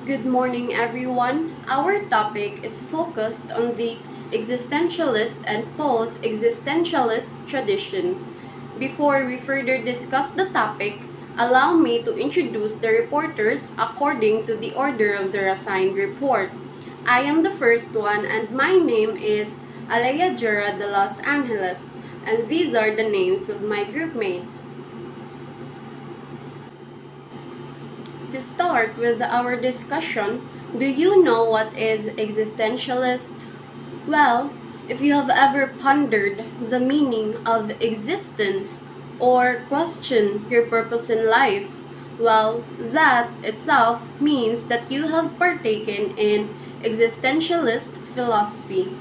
Good morning, everyone. Our topic is focused on the existentialist and post-existentialist tradition. Before we further discuss the topic, allow me to introduce the reporters according to the order of their assigned report. I am the first one, and my name is Alaya Jura de Los Angeles, and these are the names of my groupmates. To start with our discussion, do you know what is existentialist? Well, if you have ever pondered the meaning of existence or questioned your purpose in life, well, that itself means that you have partaken in existentialist philosophy.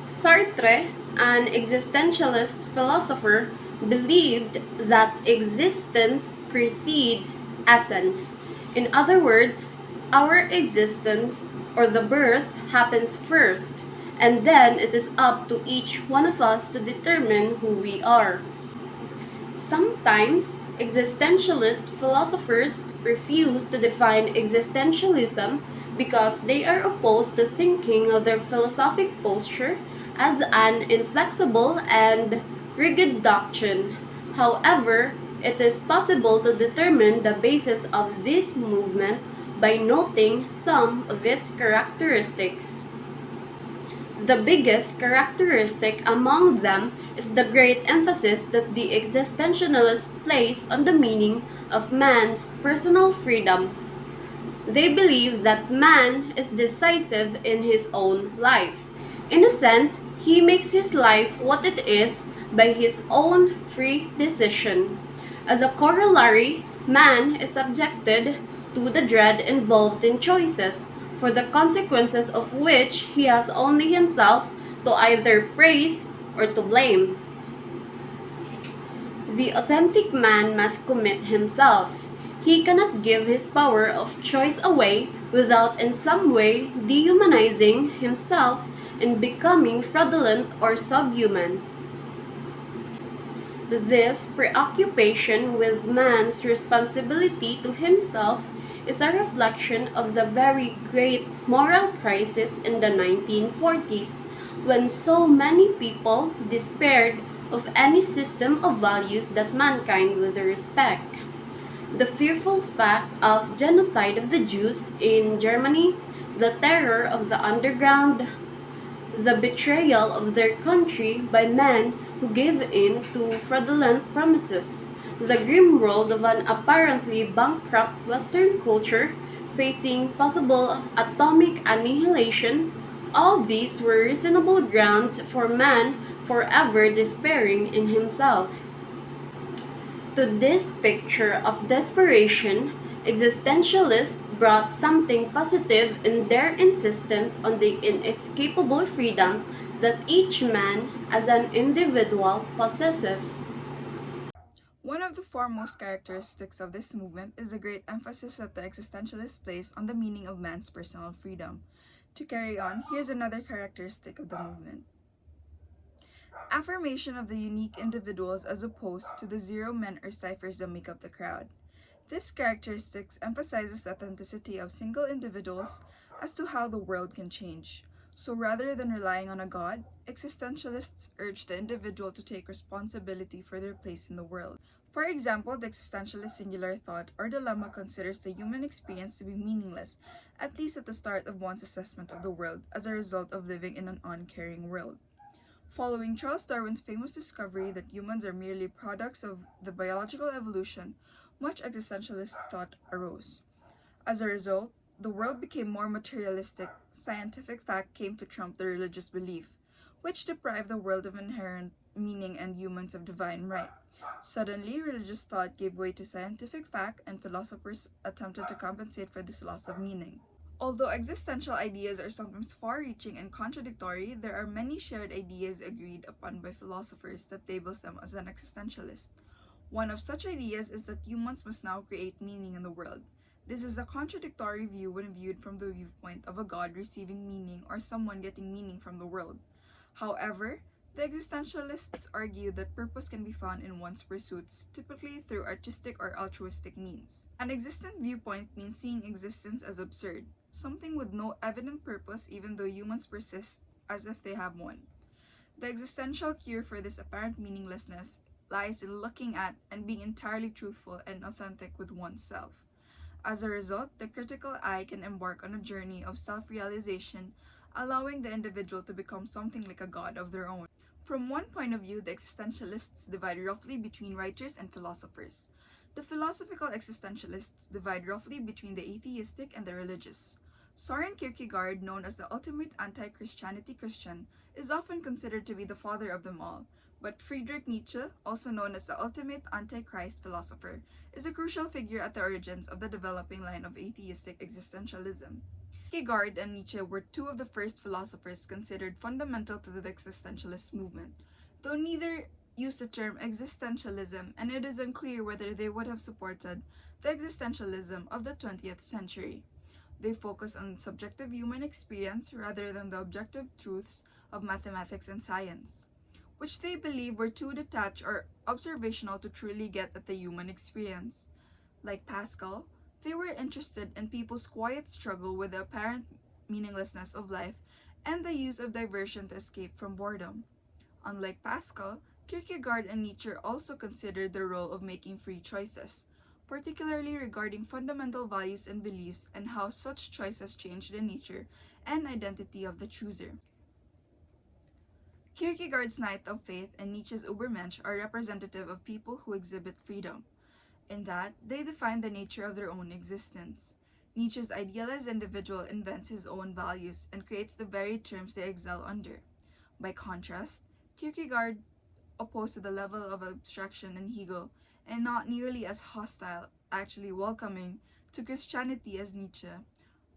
Sartre, an existentialist philosopher, believed that existence precedes essence. In other words, our existence or the birth happens first, and then it is up to each one of us to determine who we are. Sometimes, existentialist philosophers refuse to define existentialism because they are opposed to thinking of their philosophic posture as an inflexible and rigid doctrine. However, it is possible to determine the basis of this movement by noting some of its characteristics. The biggest characteristic among them is the great emphasis that the existentialists place on the meaning of man's personal freedom. They believe that man is decisive in his own life. In a sense, he makes his life what it is by his own free decision. As a corollary, man is subjected to the dread involved in choices, for the consequences of which he has only himself to either praise or to blame. The authentic man must commit himself. He cannot give his power of choice away without in some way dehumanizing himself and becoming fraudulent or subhuman. This preoccupation with man's responsibility to himself is a reflection of the very great moral crisis in the 1940s, when so many people despaired of any system of values that mankind would respect. The fearful fact of genocide of the Jews in Germany, the terror of the underground, the betrayal of their country by men who gave in to fraudulent promises, the grim world of an apparently bankrupt Western culture facing possible atomic annihilation, all these were reasonable grounds for man forever despairing in himself. To this picture of desperation, existentialists brought something positive in their insistence on the inescapable freedom that each man as an individual possesses. One of the foremost characteristics of this movement is the great emphasis that the existentialists place on the meaning of man's personal freedom. To carry on, here's another characteristic of the movement: affirmation of the unique individuals as opposed to the zero men or ciphers that make up the crowd. This characteristic emphasizes the authenticity of single individuals as to how the world can change. So rather than relying on a god, existentialists urge the individual to take responsibility for their place in the world. For example, the existentialist singular thought or dilemma considers the human experience to be meaningless, at least at the start of one's assessment of the world, as a result of living in an uncaring world. Following Charles Darwin's famous discovery that humans are merely products of the biological evolution, much existentialist thought arose. As a result, the world became more materialistic, scientific fact came to trump the religious belief, which deprived the world of inherent meaning and humans of divine right. Suddenly, religious thought gave way to scientific fact, and philosophers attempted to compensate for this loss of meaning. Although existential ideas are sometimes far-reaching and contradictory, there are many shared ideas agreed upon by philosophers that labels them as an existentialist. One of such ideas is that humans must now create meaning in the world. This is a contradictory view when viewed from the viewpoint of a god receiving meaning or someone getting meaning from the world. However, The existentialists argue that purpose can be found in one's pursuits, typically through artistic or altruistic means. An existent viewpoint means seeing existence as absurd, something with no evident purpose even though humans persist as if they have one. The existential cure for this apparent meaninglessness lies in looking at and being entirely truthful and authentic with oneself. As a result, the critical eye can embark on a journey of self-realization, allowing the individual to become something like a god of their own. From one point of view, the existentialists divide roughly between writers and philosophers. The philosophical existentialists divide roughly between the atheistic and the religious. Soren Kierkegaard, known as the ultimate anti-Christianity Christian, is often considered to be the father of them all, but Friedrich Nietzsche, also known as the ultimate antichrist philosopher, is a crucial figure at the origins of the developing line of atheistic existentialism. Kierkegaard and Nietzsche were two of the first philosophers considered fundamental to the existentialist movement, though neither used the term existentialism, and it is unclear whether they would have supported the existentialism of the 20th century. They focus on subjective human experience rather than the objective truths of mathematics and science, which they believe were too detached or observational to truly get at the human experience. Like Pascal, they were interested in people's quiet struggle with the apparent meaninglessness of life and the use of diversion to escape from boredom. Unlike Pascal, Kierkegaard and Nietzsche also considered the role of making free choices, particularly regarding fundamental values and beliefs and how such choices change the nature and identity of the chooser. Kierkegaard's Knight of Faith and Nietzsche's Übermensch are representative of people who exhibit freedom, in that they define the nature of their own existence. Nietzsche's idealized individual invents his own values and creates the very terms they excel under. By contrast, Kierkegaard, opposed to the level of abstraction in Hegel, and not nearly as hostile, actually welcoming, to Christianity as Nietzsche,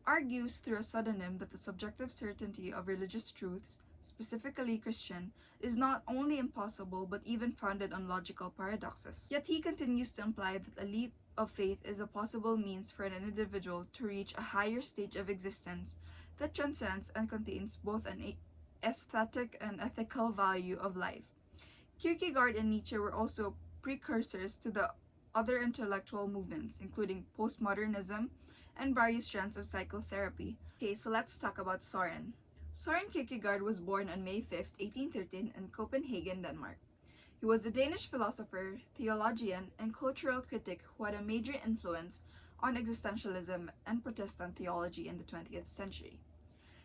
argues through a pseudonym that the subjective certainty of religious truths, specifically Christian, is not only impossible but even founded on logical paradoxes. Yet he continues to imply that a leap of faith is a possible means for an individual to reach a higher stage of existence that transcends and contains both an aesthetic and ethical value of life. Kierkegaard and Nietzsche were also precursors to the other intellectual movements, including postmodernism and various strands of psychotherapy. Okay, so let's talk about Soren. Soren Kierkegaard was born on May 5, 1813 in Copenhagen, Denmark. He was a Danish philosopher, theologian, and cultural critic who had a major influence on existentialism and Protestant theology in the 20th century.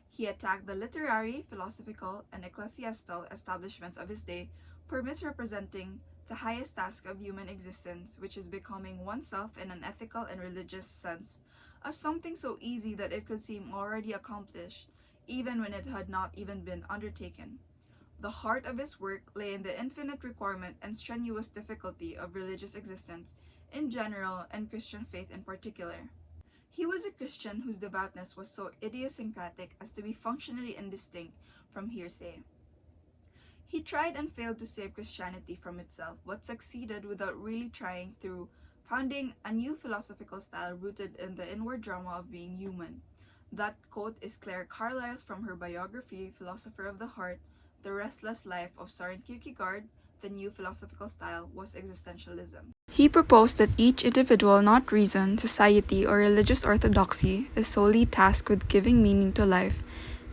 He attacked the literary, philosophical, and ecclesiastical establishments of his day for misrepresenting the highest task of human existence, which is becoming oneself in an ethical and religious sense, as something so easy that it could seem already accomplished, even when it had not even been undertaken. The heart of his work lay in the infinite requirement and strenuous difficulty of religious existence in general and Christian faith in particular. He was a Christian whose devoutness was so idiosyncratic as to be functionally indistinct from hearsay. He tried and failed to save Christianity from itself, but succeeded without really trying through founding a new philosophical style rooted in the inward drama of being human. That quote is Claire Carlyle's from her biography, Philosopher of the Heart. The restless life of Soren Kierkegaard, the new philosophical style, was existentialism. He proposed that each individual, not reason, society, or religious orthodoxy, is solely tasked with giving meaning to life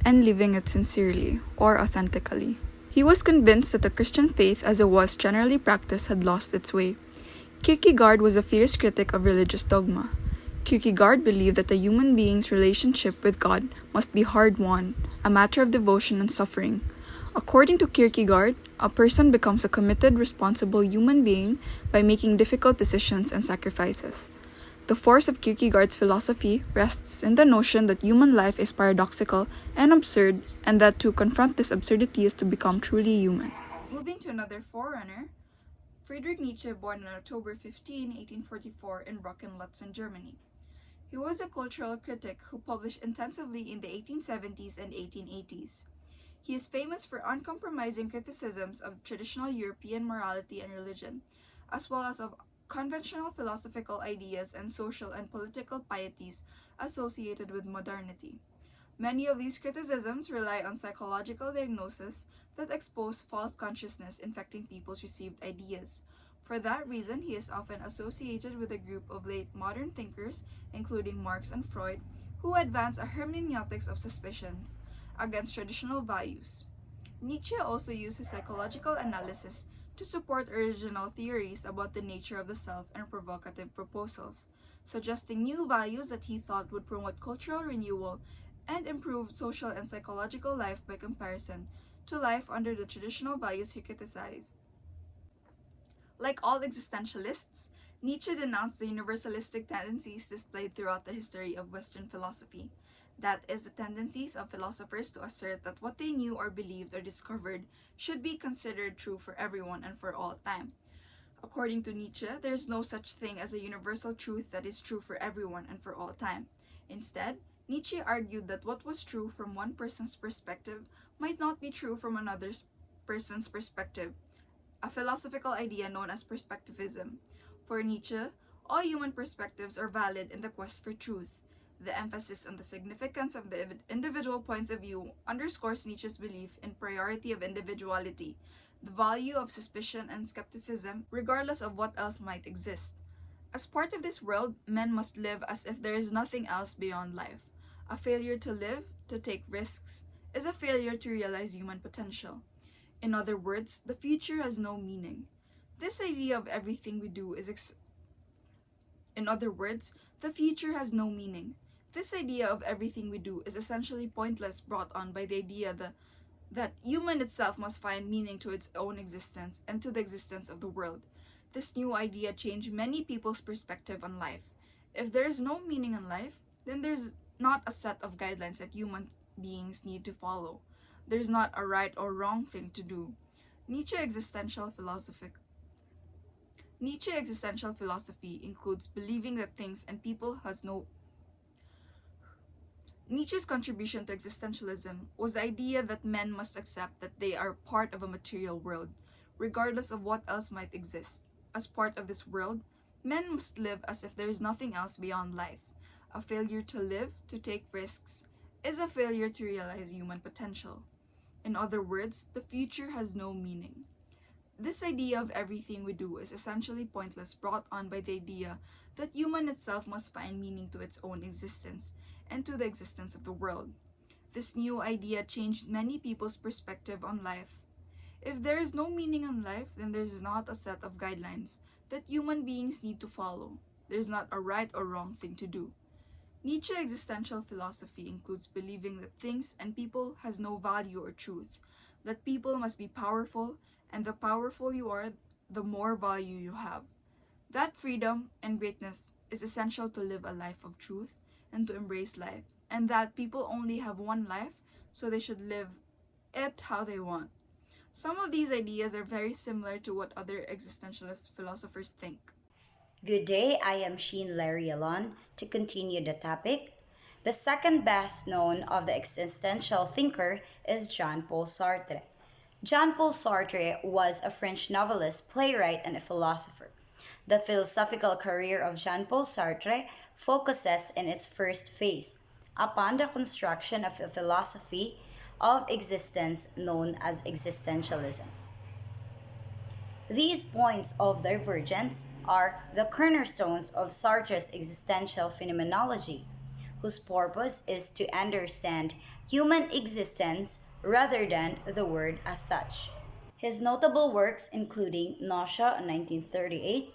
and living it sincerely, or authentically. He was convinced that the Christian faith, as it was generally practiced, had lost its way. Kierkegaard was a fierce critic of religious dogma. Kierkegaard believed that the human being's relationship with God must be hard-won, a matter of devotion and suffering. According to Kierkegaard, a person becomes a committed, responsible human being by making difficult decisions and sacrifices. The force of Kierkegaard's philosophy rests in the notion that human life is paradoxical and absurd, and that to confront this absurdity is to become truly human. Moving to another forerunner, Friedrich Nietzsche, born on October 15, 1844 in Brocken-Lutzen, Germany. He was a cultural critic who published intensively in the 1870s and 1880s. He is famous for uncompromising criticisms of traditional European morality and religion, as well as of conventional philosophical ideas and social and political pieties associated with modernity. Many of these criticisms rely on psychological diagnoses that expose false consciousness infecting people's received ideas. For that reason, he is often associated with a group of late modern thinkers, including Marx and Freud, who advance a hermeneutics of suspicions against traditional values. Nietzsche also used his psychological analysis to support original theories about the nature of the self and provocative proposals, suggesting new values that he thought would promote cultural renewal and improve social and psychological life by comparison to life under the traditional values he criticized. Like all existentialists, Nietzsche denounced the universalistic tendencies displayed throughout the history of Western philosophy. That is, the tendencies of philosophers to assert that what they knew or believed or discovered should be considered true for everyone and for all time. According to Nietzsche, there is no such thing as a universal truth that is true for everyone and for all time. Instead, Nietzsche argued that what was true from one person's perspective might not be true from another person's perspective, a philosophical idea known as perspectivism. For Nietzsche, all human perspectives are valid in the quest for truth. The emphasis on the significance of the individual points of view underscores Nietzsche's belief in priority of individuality, the value of suspicion and skepticism, regardless of what else might exist. As part of this world, men must live as if there is nothing else beyond life. A failure to live, to take risks, is a failure to realize human potential. In other words, the future has no meaning. This idea of everything we do is In other words, the future has no meaning. This idea of everything we do is essentially pointless, brought on by the idea that human itself must find meaning to its own existence and to the existence of the world. This new idea changed many people's perspective on life. If there is no meaning in life, then there's not a set of guidelines that human beings need to follow. There's not a right or wrong thing to do. Nietzsche's existential philosophy includes believing that things and people has no Nietzsche's contribution to existentialism was the idea that men must accept that they are part of a material world, regardless of what else might exist. As part of this world, men must live as if there is nothing else beyond life. A failure to live, to take risks, is a failure to realize human potential. In other words, the future has no meaning. This idea of everything we do is essentially pointless, brought on by the idea that human itself must find meaning to its own existence and to the existence of the world. This new idea changed many people's perspective on life. If there is no meaning in life, then there is not a set of guidelines that human beings need to follow. There is not a right or wrong thing to do. Nietzsche's existential philosophy includes believing that things and people has no value or truth, that people must be powerful, and the powerful you are, the more value you have. That freedom and greatness is essential to live a life of truth and to embrace life, and that people only have one life, so they should live it how they want. Some of these ideas are very similar to what other existentialist philosophers think. Good day, I am Sheen Larry Alon. To continue the topic, the second best known of the existential thinker is Jean-Paul Sartre. Jean-Paul Sartre was a French novelist, playwright, and a philosopher. The philosophical career of Jean-Paul Sartre focuses in its first phase upon the construction of a philosophy of existence known as existentialism. These points of divergence are the cornerstones of Sartre's existential phenomenology, whose purpose is to understand human existence rather than the word as such. His notable works including Nausea in 1938,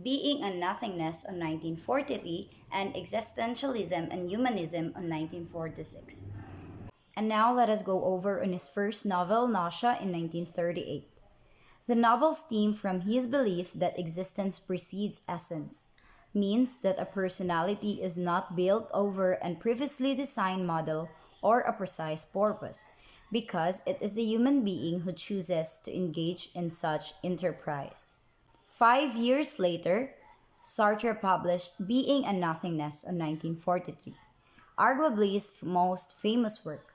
Being and Nothingness in 1943, and Existentialism and Humanism in 1946. And now let us go over on his first novel, Nausea, in 1938. The novel stems from his belief that existence precedes essence, means that a personality is not built over a previously designed model or a precise purpose, because it is a human being who chooses to engage in such enterprise. 5 years later, Sartre published Being and Nothingness in 1943, arguably his most famous work.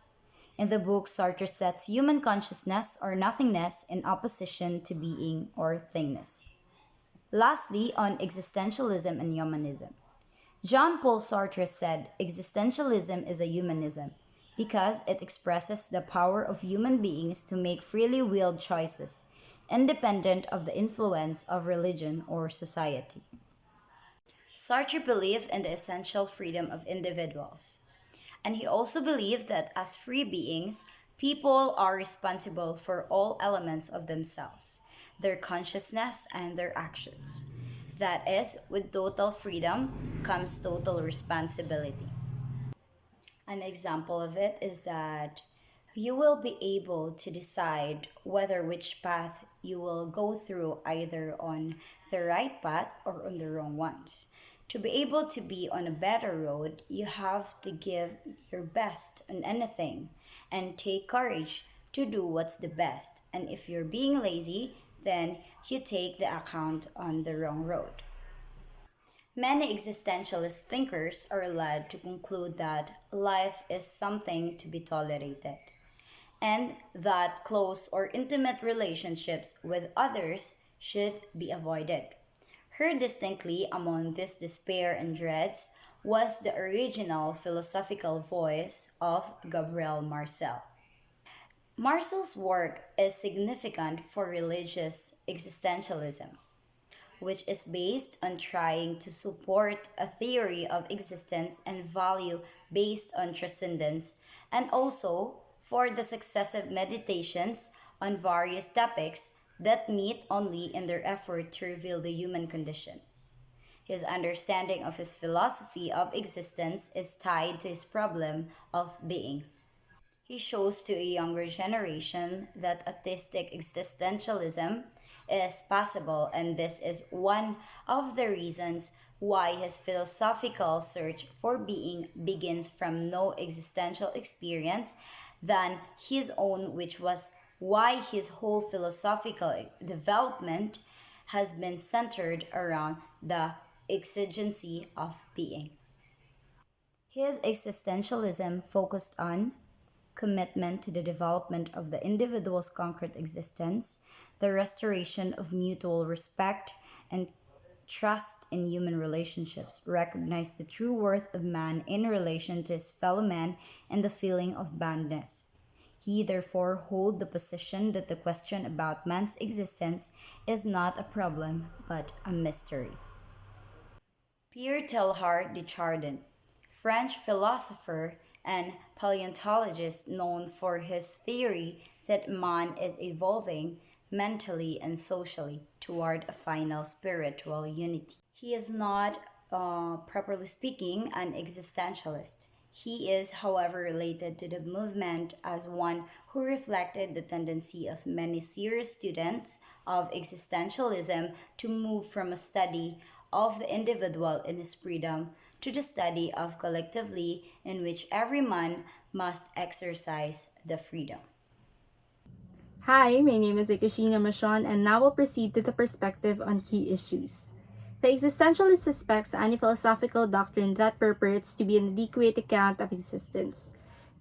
In the book, Sartre sets human consciousness or nothingness in opposition to being or thingness. Lastly, on existentialism and humanism. Jean-Paul Sartre said existentialism is a humanism, because it expresses the power of human beings to make freely willed choices, independent of the influence of religion or society. Sartre believed in the essential freedom of individuals, and he also believed that as free beings, people are responsible for all elements of themselves, their consciousness, and their actions. That is, with total freedom comes total responsibility. An example of it is that you will be able to decide whether which path you will go through, either on the right path or on the wrong ones. To be able to be on a better road, you have to give your best on anything and take courage to do what's the best. And if you're being lazy, then you take the account on the wrong road. Many existentialist thinkers are led to conclude that life is something to be tolerated, and that close or intimate relationships with others should be avoided. Heard distinctly among this despair and dreads was the original philosophical voice of Gabrielle Marcel. Marcel's work is significant for religious existentialism, which is based on trying to support a theory of existence and value based on transcendence, and also for the successive meditations on various topics that meet only in their effort to reveal the human condition. His understanding of his philosophy of existence is tied to his problem of being. He shows to a younger generation that atheistic existentialism is possible, and this is one of the reasons why his philosophical search for being begins from no existential experience than his own, which was why his whole philosophical development has been centered around the exigency of being. His existentialism focused on commitment to the development of the individual's concrete existence, the restoration of mutual respect and trust in human relationships, recognize the true worth of man in relation to his fellow man, and the feeling of boundness. He therefore hold the position that the question about man's existence is not a problem but a mystery. Pierre Teilhard de Chardin, French philosopher and paleontologist known for his theory that man is evolving mentally and socially toward a final spiritual unity. He is not, properly speaking, an existentialist. He is, however, related to the movement as one who reflected the tendency of many serious students of existentialism to move from a study of the individual in his freedom to the study of collectively, in which every man must exercise the freedom. Hi, my name is Ikushina Mashon, and now we'll proceed to the perspective on key issues. The existentialist suspects any philosophical doctrine that purports to be an adequate account of existence.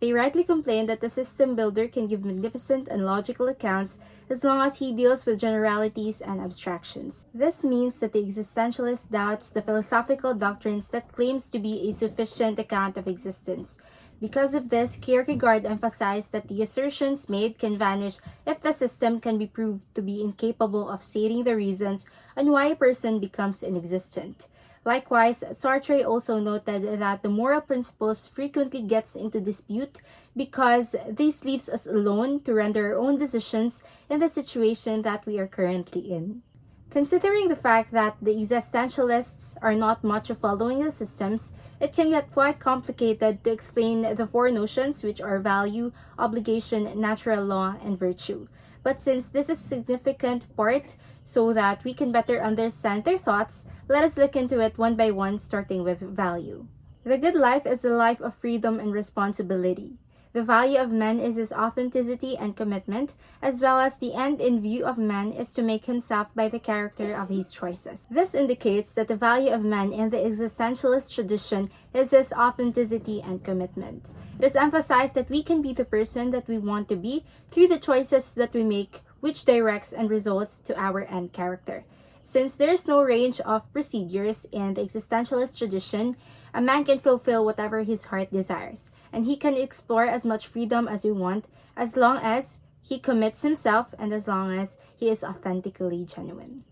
They rightly complain that the system builder can give magnificent and logical accounts as long as he deals with generalities and abstractions. This means that the existentialist doubts the philosophical doctrines that claims to be a sufficient account of existence. Because of this, Kierkegaard emphasized that the assertions made can vanish if the system can be proved to be incapable of stating the reasons on why a person becomes inexistent. Likewise, Sartre also noted that the moral principles frequently gets into dispute because this leaves us alone to render our own decisions in the situation that we are currently in. Considering the fact that the existentialists are not much of following the systems, it can get quite complicated to explain the four notions, which are value, obligation, natural law, and virtue. But since this is a significant part so that we can better understand their thoughts, let us look into it one by one, starting with value. The good life is a life of freedom and responsibility. The value of man is his authenticity and commitment, as well as the end in view of man is to make himself by the character of his choices. This indicates that the value of man in the existentialist tradition is his authenticity and commitment. It is emphasized that we can be the person that we want to be through the choices that we make, which directs and results to our end character. Since there is no range of procedures in the existentialist tradition, a man can fulfill whatever his heart desires, and he can explore as much freedom as he wants as long as he commits himself and as long as he is authentically genuine.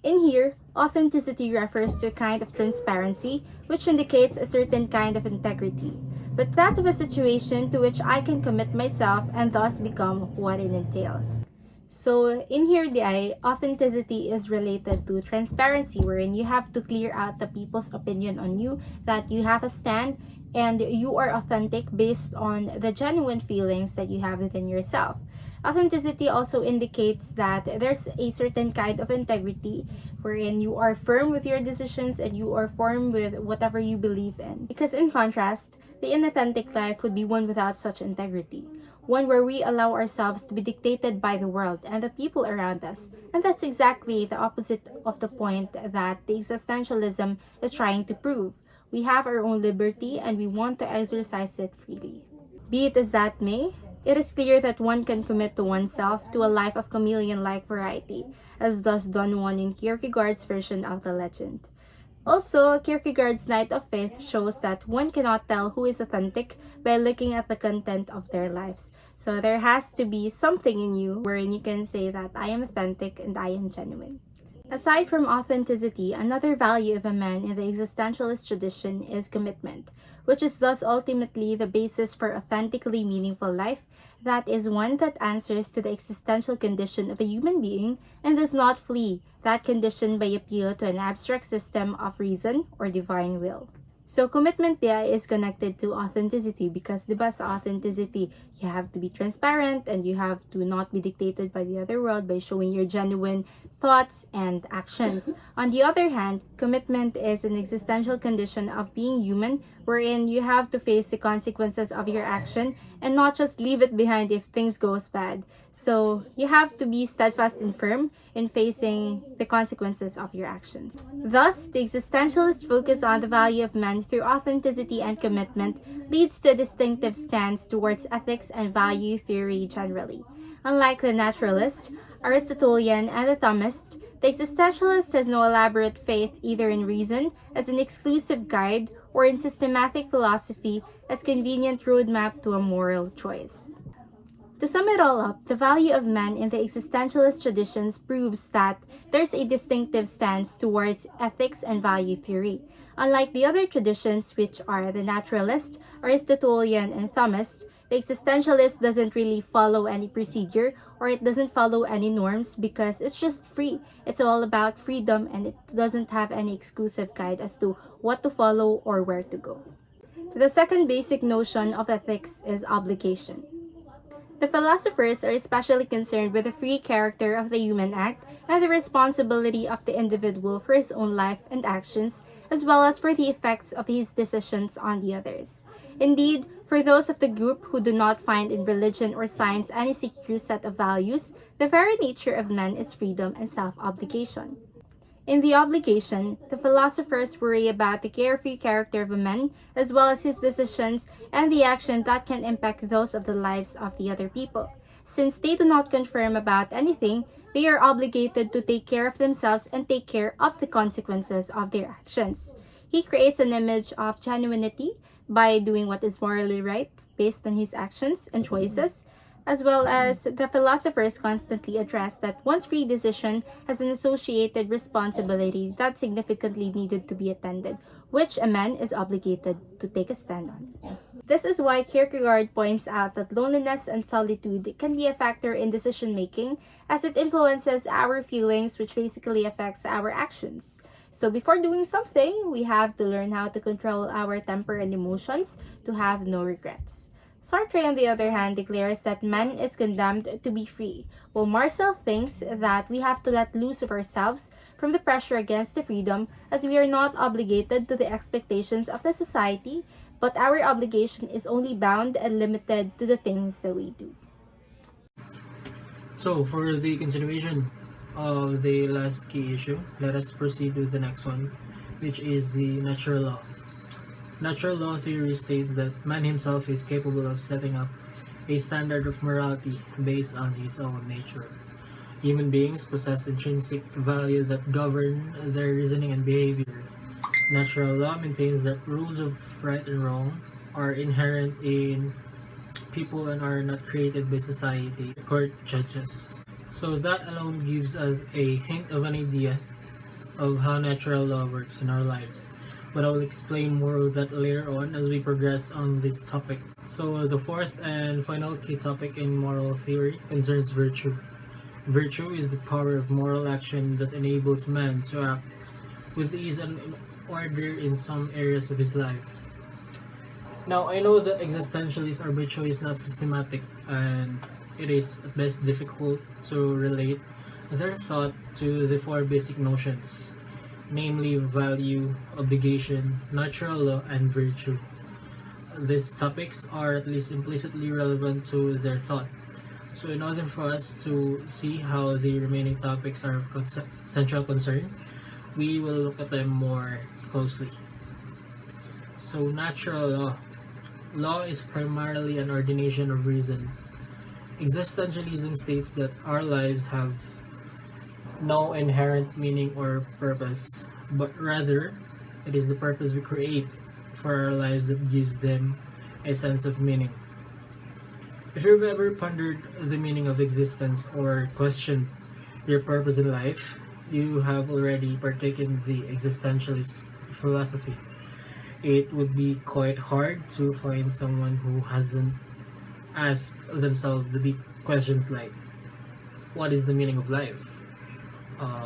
In here, authenticity refers to a kind of transparency which indicates a certain kind of integrity, but that of a situation to which I can commit myself and thus become what it entails. So in here, the authenticity is related to transparency, wherein you have to clear out the people's opinion on you, that you have a stand and you are authentic based on the genuine feelings that you have within yourself. Authenticity also indicates that there's a certain kind of integrity wherein you are firm with your decisions and you are firm with whatever you believe in. Because in contrast, the inauthentic life would be one without such integrity. One where we allow ourselves to be dictated by the world and the people around us. And that's exactly the opposite of the point that the existentialism is trying to prove. We have our own liberty and we want to exercise it freely. Be it as that may, it is clear that one can commit to oneself to a life of chameleon-like variety, as does Don Juan in Kierkegaard's version of the legend. Also, Kierkegaard's Night of Faith shows that one cannot tell who is authentic by looking at the content of their lives. So there has to be something in you wherein you can say that I am authentic and I am genuine. Aside from authenticity, another value of a man in the existentialist tradition is commitment, which is thus ultimately the basis for authentically meaningful life. That is one that answers to the existential condition of a human being and does not flee that condition by appeal to an abstract system of reason or divine will. So commitment there is connected to authenticity because diba sa authenticity, you have to be transparent and you have to not be dictated by the other world by showing your genuine thoughts and actions. On the other hand, commitment is an existential condition of being human wherein you have to face the consequences of your action and not just leave it behind if things goes bad. So you have to be steadfast and firm in facing the consequences of your actions. Thus, the existentialist focus on the value of man through authenticity and commitment leads to a distinctive stance towards ethics and value theory generally. Unlike the naturalist, Aristotelian, and the Thomist, the existentialist has no elaborate faith either in reason as an exclusive guide or in systematic philosophy as convenient roadmap to a moral choice. To sum it all up, the value of man in the existentialist traditions proves that there's a distinctive stance towards ethics and value theory. Unlike the other traditions, which are the naturalist, Aristotelian, and Thomist, the existentialist doesn't really follow any procedure or it doesn't follow any norms because it's just free. It's all about freedom and it doesn't have any exclusive guide as to what to follow or where to go. The second basic notion of ethics is obligation. The philosophers are especially concerned with the free character of the human act and the responsibility of the individual for his own life and actions, as well as for the effects of his decisions on the others. Indeed, for those of the group who do not find in religion or science any secure set of values, the very nature of man is freedom and self-obligation. In the obligation, the philosophers worry about the carefree character of a man, as well as his decisions and the action that can impact those of the lives of the other people. Since they do not confirm about anything, they are obligated to take care of themselves and take care of the consequences of their actions. He creates an image of genuinity by doing what is morally right based on his actions and choices, as well as the philosophers constantly address that one's free decision has an associated responsibility that significantly needed to be attended, which a man is obligated to take a stand on. This is why Kierkegaard points out that loneliness and solitude can be a factor in decision-making as it influences our feelings, which basically affects our actions. So before doing something, we have to learn how to control our temper and emotions to have no regrets. Sartre, on the other hand, declares that man is condemned to be free, while Marcel thinks that we have to let loose of ourselves from the pressure against the freedom, as we are not obligated to the expectations of the society, but our obligation is only bound and limited to the things that we do. So, for the continuation of the last key issue, let us proceed with the next one, which is the natural law. Natural law theory states that man himself is capable of setting up a standard of morality based on his own nature. Human beings possess intrinsic value that govern their reasoning and behavior. Natural law maintains that rules of right and wrong are inherent in people and are not created by society, court judges. So that alone gives us a hint of an idea of how natural law works in our lives. But I will explain more of that later on as we progress on this topic. So the fourth and final key topic in moral theory concerns virtue. Virtue is the power of moral action that enables man to act with ease and order in some areas of his life. Now, I know that existentialists or by choice not systematic, and it is at best difficult to relate their thought to the four basic notions, namely value, obligation, natural law, and virtue. These topics are at least implicitly relevant to their thought. So in order for us to see how the remaining topics are of central concern, we will look at them more closely. So natural law. Law is primarily an ordination of reason. Existentialism states that our lives have no inherent meaning or purpose, but rather it is the purpose we create for our lives that gives them a sense of meaning. If you've ever pondered the meaning of existence or questioned your purpose in life, you have already partaken the existentialist philosophy. It would be quite hard to find someone who hasn't asked themselves the big questions like, what is the meaning of life?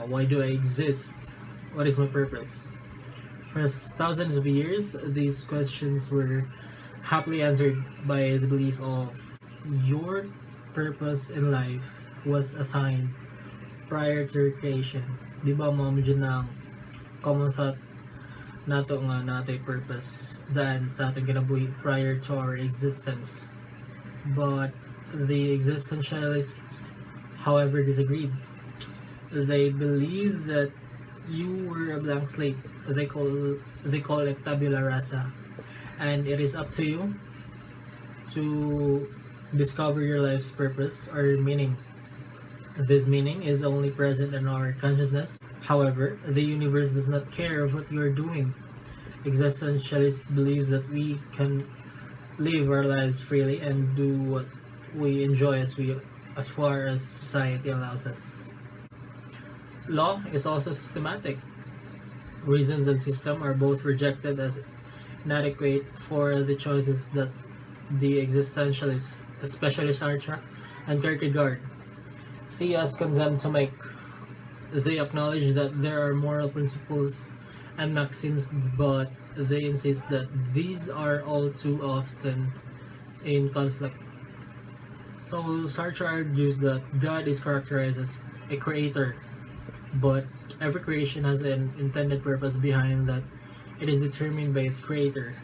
Why do I exist? What is my purpose? For thousands of years, these questions were happily answered by the belief of your purpose in life was assigned prior to creation. Di ba mo dyan ng common thought nato nga natay purpose dahil sa ating kinabuhi prior to our existence. But the existentialists, however, disagreed. They believe that you were a blank slate. They call it tabula rasa, and it is up to you to discover your life's purpose or meaning. This meaning is only present in our consciousness. However, the universe does not care of what you are doing. Existentialists believe that we can live our lives freely and do what we enjoy as far as society allows us. Law is also systematic. Reasons and system are both rejected as inadequate for the choices that the existentialists, especially Sartre and Kierkegaard, see us condemned to make. They acknowledge that there are moral principles and maxims, but they insist that these are all too often in conflict. So Sartre argues that God is characterized as a creator, but every creation has an intended purpose behind that. It is determined by its creator.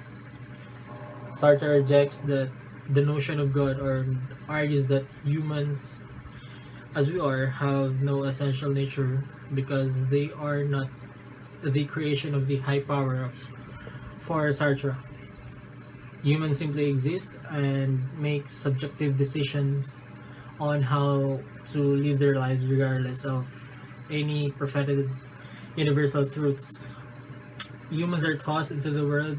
Sartre rejects the notion of God, or argues that humans, as we are, have no essential nature because they are not the creation of the high power of. For Sartre, humans simply exist and make subjective decisions on how to live their lives regardless of any prophetic universal truths. Humans are tossed into the world,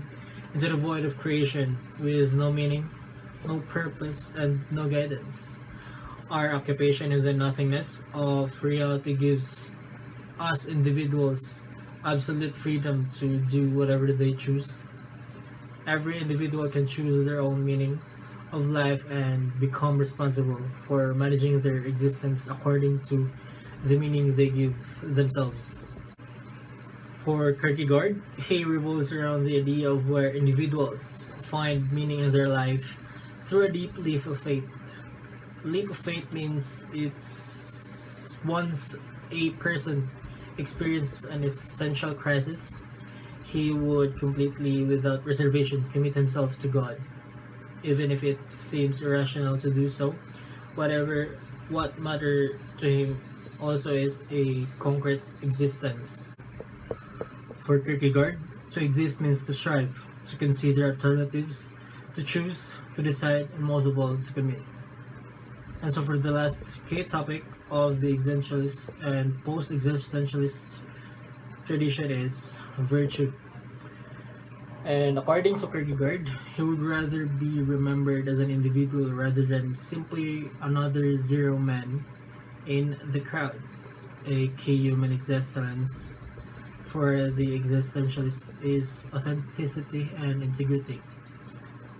into the void of creation with no meaning, no purpose, and no guidance. Our occupation in the nothingness of reality gives us individuals absolute freedom to do whatever they choose. Every individual can choose their own meaning of life and become responsible for managing their existence according to the meaning they give themselves. For Kierkegaard, he revolves around the idea of where individuals find meaning in their life through a deep leap of faith. Leap of faith means it's once a person experiences an essential crisis, he would completely, without reservation, commit himself to God, even if it seems irrational to do so. What matters to him also is a concrete existence. For Kierkegaard, to exist means to strive, to consider alternatives, to choose, to decide, and most of all, to commit. And so for the last key topic of the existentialist and post-existentialist tradition is virtue. And according to Kierkegaard, he would rather be remembered as an individual rather than simply another zero man in the crowd. A key human existence for the existentialist is authenticity and integrity.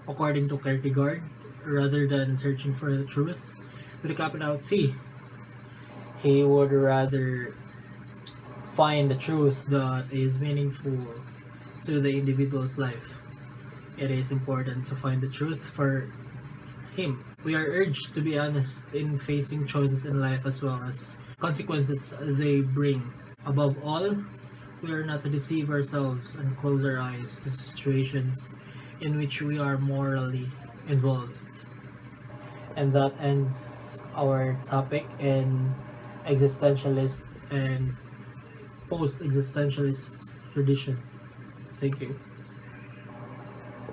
According to Kierkegaard, rather than searching for the truth with a capital T, he would rather find the truth that is meaningful to the individual's life. It is important to find the truth for him. We are urged to be honest in facing choices in life as well as consequences they bring. Above all, we are not to deceive ourselves and close our eyes to situations in which we are morally involved. And that ends our topic in existentialist and post-existentialist tradition. Thank you.